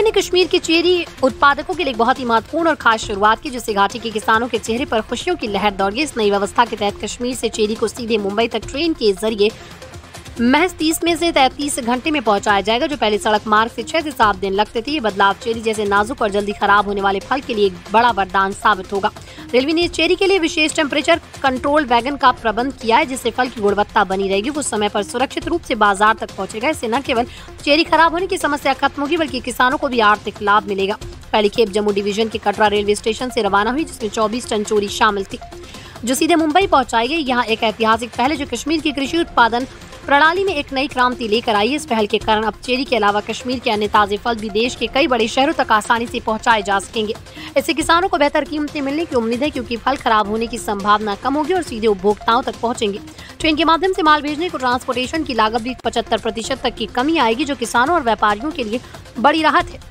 ने कश्मीर के चेरी उत्पादकों के लिए एक बहुत ही महत्वपूर्ण और खास शुरुआत की, जिससे घाटी के किसानों के चेहरे पर खुशियों की लहर दौड़ गई। इस नई व्यवस्था के तहत कश्मीर से चेरी को सीधे मुंबई तक ट्रेन के जरिए महज 30 में से 33 घंटे में पहुंचाया जाएगा, जो पहले सड़क मार्ग से 6 से 7 दिन लगते थे। ये बदलाव चेरी जैसे नाजुक और जल्दी खराब होने वाले फल के लिए एक बड़ा वरदान साबित होगा। रेलवे ने चेरी के लिए विशेष टेम्परेचर कंट्रोल वैगन का प्रबंध किया है, जिससे फल की गुणवत्ता बनी रहेगी, वो समय पर सुरक्षित रूप से बाजार तक पहुंचेगा। इससे न केवल चेरी खराब होने की समस्या खत्म होगी, बल्कि किसानों को भी आर्थिक लाभ मिलेगा। पहली खेप जम्मू डिवीजन के कटरा रेलवे स्टेशन से रवाना हुई, जिसमें 24 टन चोरी शामिल थी, जो सीधे मुंबई पहुंचाई गई। यहाँ एक ऐतिहासिक पहल है, जो कश्मीर की कृषि उत्पादन प्रणाली में एक नई क्रांति लेकर आई है। इस पहल के कारण अब चेरी के अलावा कश्मीर के अन्य ताजे फल भी देश के कई बड़े शहरों तक आसानी से पहुंचाए जा सकेंगे। इससे किसानों को बेहतर कीमतें मिलने की उम्मीद है, क्योंकि फल खराब होने की संभावना कम होगी और सीधे उपभोक्ताओं तक पहुंचेंगे। ट्रेन के माध्यम से माल भेजने को ट्रांसपोर्टेशन की लागत भी 75% तक की कमी आएगी, जो किसानों और व्यापारियों के लिए बड़ी राहत है।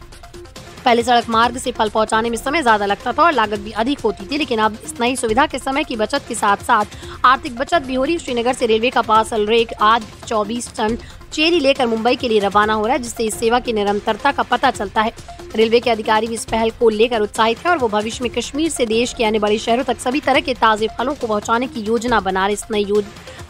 पहले सड़क मार्ग से फल पहुंचाने में समय ज्यादा लगता था और लागत भी अधिक होती थी, लेकिन अब इस नई सुविधा के समय की बचत के साथ साथ आर्थिक बचत भी हो रही है। श्रीनगर से रेलवे का पार्सल रेक आज 24 टन चेरी लेकर मुंबई के लिए रवाना हो रहा है, जिससे इस सेवा की निरंतरता का पता चलता है। रेलवे के अधिकारी भी इस पहल को लेकर उत्साहित हैं और वो भविष्य में कश्मीर से देश के अन्य बड़े शहरों तक सभी तरह के ताजे फलों को पहुंचाने की योजना बना रहे। इस नई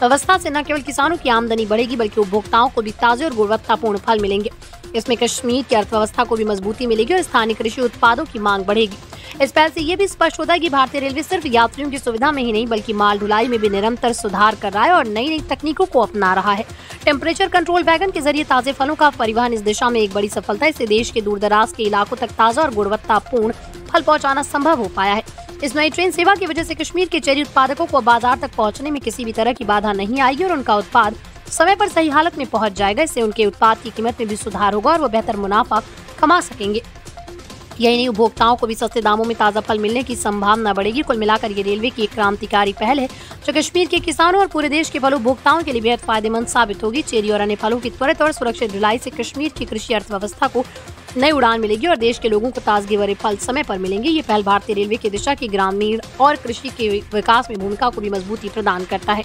व्यवस्था से न केवल किसानों की आमदनी बढ़ेगी, बल्कि उपभोक्ताओं को भी ताजे और गुणवत्तापूर्ण फल मिलेंगे। इसमें कश्मीर की अर्थव्यवस्था को भी मजबूती मिलेगी और स्थानीय कृषि उत्पादों की मांग बढ़ेगी। इस पहल से ये भी स्पष्ट होता है कि भारतीय रेलवे सिर्फ यात्रियों की सुविधा में ही नहीं, बल्कि माल ढुलाई में भी निरंतर सुधार कर रहा है और नई नई तकनीकों को अपना रहा है। टेम्परेचर कंट्रोल वैगन के जरिए ताजे फलों का परिवहन इस दिशा में एक बड़ी सफलता है। इससे देश के दूरदराज के इलाकों तक ताजा और गुणवत्तापूर्ण फल पहुंचाना संभव हो पाया है। इस नई ट्रेन सेवा की वजह से कश्मीर के चेरी उत्पादकों को बाजार तक पहुंचने में किसी भी तरह की बाधा नहीं आएगी और उनका उत्पाद समय पर सही हालत में पहुंच जाएगा। इससे उनके उत्पाद की कीमत में भी सुधार होगा और वो बेहतर मुनाफा कमा सकेंगे। यही नहीं, उपभोक्ताओं को भी सस्ते दामों में ताजा फल मिलने की संभावना बढ़ेगी। कुल मिलाकर ये रेलवे की एक क्रांतिकारी पहल है, जो कश्मीर के किसानों और पूरे देश के फल उपभोक्ताओं के लिए बेहद फायदेमंद साबित होगी। चेरी और अन्य फलों की त्वरित और सुरक्षित ढुलाई से कश्मीर की कृषि अर्थव्यवस्था को नई उड़ान मिलेगी और देश के लोगों को ताजगी भरे फल समय पर मिलेंगे। ये पहल भारतीय रेलवे की दिशा की ग्रामीण और कृषि के विकास में भूमिका को भी मजबूती प्रदान करता है।